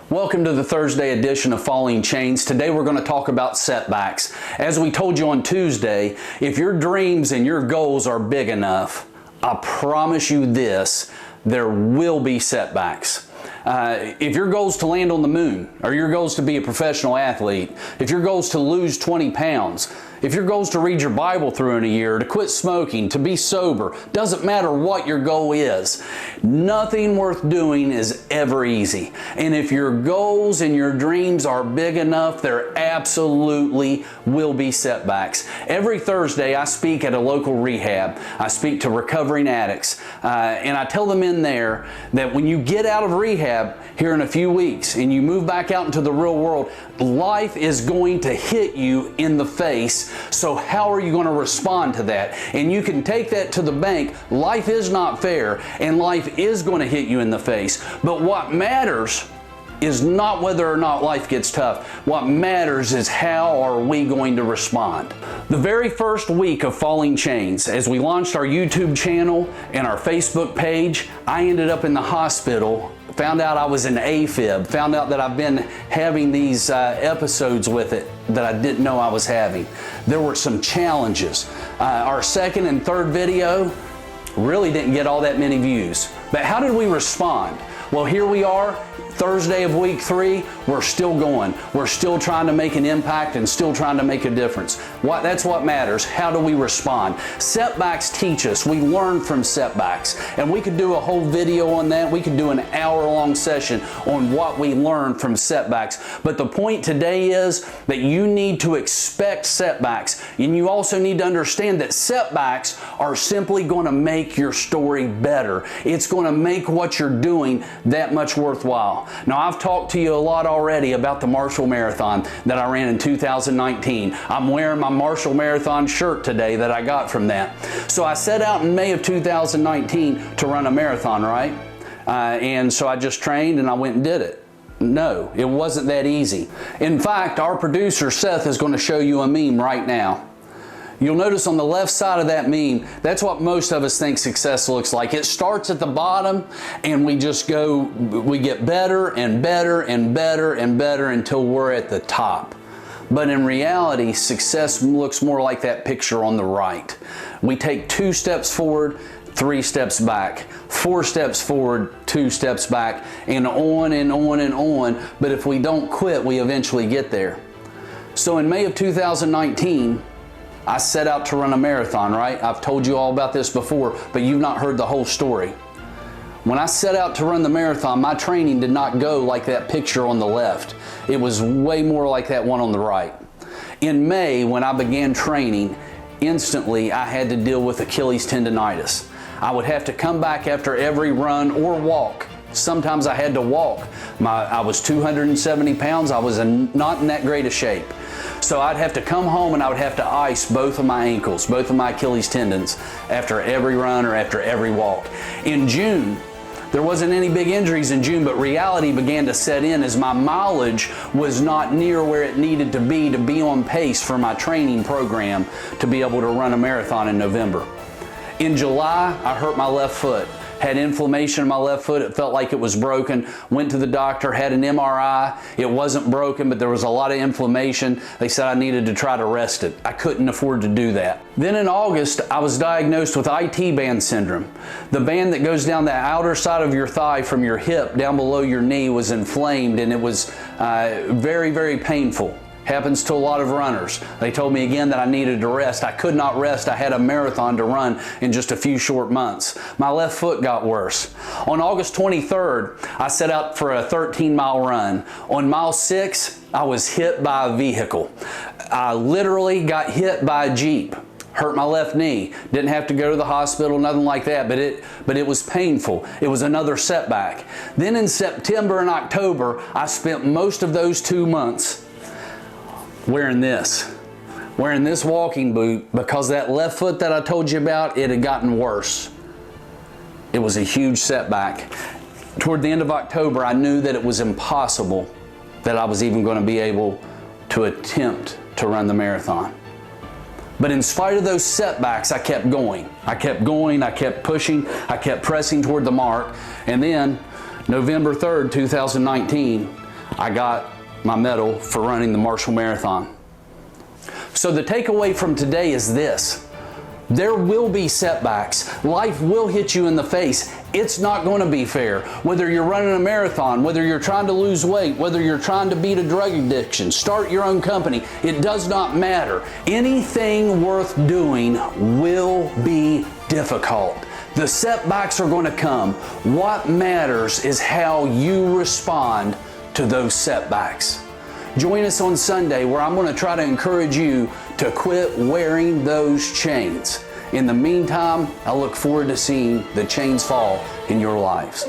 Welcome to the Thursday edition of Falling Chains. Today we're going to talk about setbacks. As we told you on Tuesday, if your dreams and your goals are big enough, I promise you this, there will be setbacks. If your goal is to land on the moon, or your goal is to be a professional athlete, if your goal is to lose 20 pounds, if your goal is to read your Bible through in a year, to quit smoking, to be sober, doesn't matter what your goal is. Nothing worth doing is ever easy. And if your goals and your dreams are big enough, there absolutely will be setbacks. Every Thursday I speak at a local rehab. I speak to recovering addicts. And I tell them in there that when you get out of rehab here in a few weeks and you move back out into the real world, life is going to hit you in the face. So how are you going to respond to that? And you can take that to the bank. Life is not fair and life is going to hit you in the face. But what matters is not whether or not life gets tough. What matters is how are we going to respond. The very first week of Falling Chains, as we launched our YouTube channel and our Facebook page, I ended up in the hospital. Found out I was an AFib, found out that I've been having these episodes with it that I didn't know I was having. There were some challenges. Our second and third video really didn't get all that many views. But how did we respond? Well, here we are, Thursday of week 3, we're still going. We're still trying to make an impact and still trying to make a difference. That's what matters. How do we respond? Setbacks teach us. We learn from setbacks. And we could do a whole video on that. We could do an hour-long session on what we learn from setbacks. But the point today is that you need to expect setbacks. And you also need to understand that setbacks are simply going to make your story better. It's going to make what you're doing that much worthwhile. Now, I've talked to you a lot already about the Marshall Marathon that I ran in 2019. I'm wearing my Marshall Marathon shirt today that I got from that. So I set out in May of 2019 to run a marathon, right? And so I just trained and I went and did it. No, it wasn't that easy. In fact, our producer Seth is going to show you a meme right now. You'll notice on the left side of that meme, that's what most of us think success looks like. It starts at the bottom and we just go, we get better and better and better and better until we're at the top. But in reality, success looks more like that picture on the right. We take 2 steps forward, 3 steps back, 4 steps forward, 2 steps back, and on and on and on. But if we don't quit, we eventually get there. So in May of 2019, I set out to run a marathon, right? I've told you all about this before, but you've not heard the whole story. When I set out to run the marathon, my training did not go like that picture on the left. It was way more like that one on the right. In May, when I began training, instantly I had to deal with Achilles tendonitis. I would have to come back after every run or walk. Sometimes I had to walk. I was 270 pounds. I was not in that great a shape. So I'd have to come home and I would have to ice both of my ankles, both of my Achilles tendons after every run or after every walk. In June, there wasn't any big injuries in June, but reality began to set in as my mileage was not near where it needed to be on pace for my training program to be able to run a marathon in November. In July, I hurt my left foot. Had inflammation in my left foot. It felt like it was broken. Went to the doctor, had an MRI. It wasn't broken, but there was a lot of inflammation. They said I needed to try to rest it. I couldn't afford to do that. Then in August, I was diagnosed with IT band syndrome. The band that goes down the outer side of your thigh from your hip down below your knee was inflamed, and it was very, very painful. Happens to a lot of runners. They told me again that I needed to rest. I could not rest. I had a marathon to run in just a few short months. My left foot got worse. On August 23rd, I set out for a 13-mile run. On mile 6, I was hit by a vehicle. I literally got hit by a Jeep. Hurt my left knee. Didn't have to go to the hospital, nothing like that, but it was painful. It was another setback. Then in September and October, I spent most of those 2 months wearing this walking boot, because that left foot that I told you about, it had gotten worse. It was a huge setback. Toward the end of October, I knew that it was impossible that I was even going to be able to attempt to run the marathon. But in spite of those setbacks, I kept going. I kept going, I kept pushing, I kept pressing toward the mark. And then November 3rd, 2019, I got my medal for running the Marshall Marathon. So the takeaway from today is this: there will be setbacks. Life will hit you in the face. It's not going to be fair. Whether you're running a marathon, whether you're trying to lose weight, whether you're trying to beat a drug addiction, start your own company, it does not matter. Anything worth doing will be difficult. The setbacks are going to come. What matters is how you respond to those setbacks. Join us on Sunday, where I'm going to try to encourage you to quit wearing those chains. In the meantime, I look forward to seeing the chains fall in your lives.